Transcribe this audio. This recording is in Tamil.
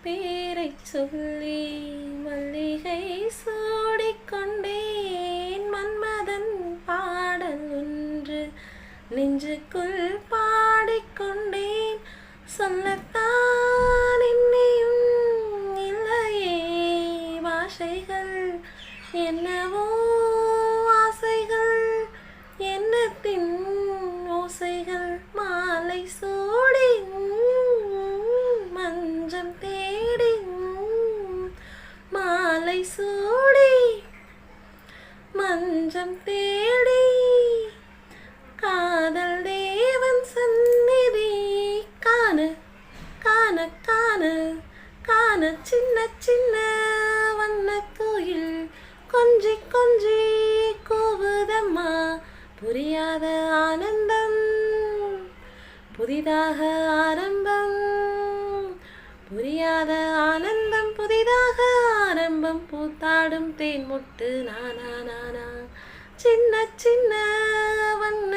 பேரைச் சொல்லி மல்லிகை சூடிக்கொண்டேன். மன்மதன் பாடல் ஒன்று நெஞ்சுக்குள் பாடிக்கொண்டேன். சொல்லத்தான் என்னையும் இல்லையே பாஷைகள், என்னவோ ஆசைகள், எண்ணத்தின் ஓசைகள். மாலை சூடி மஞ்சம் தேடி, மாலை சூடி மஞ்சம் தேடி, காதல் தேவன் சந்நிதி காண காண காண காண. சின்ன சின்ன வண்ண கோயில் கொஞ்சி கொஞ்சி கூவுதம்மா. புரியாத ஆனந்தம் புதிதாக ஆரம்பம், புரியாத ஆனந்தம் புதிதாக ஆரம்பம். பூத்தாடும் தேன் முட்டு நானா நானா. சின்ன சின்ன வண்ண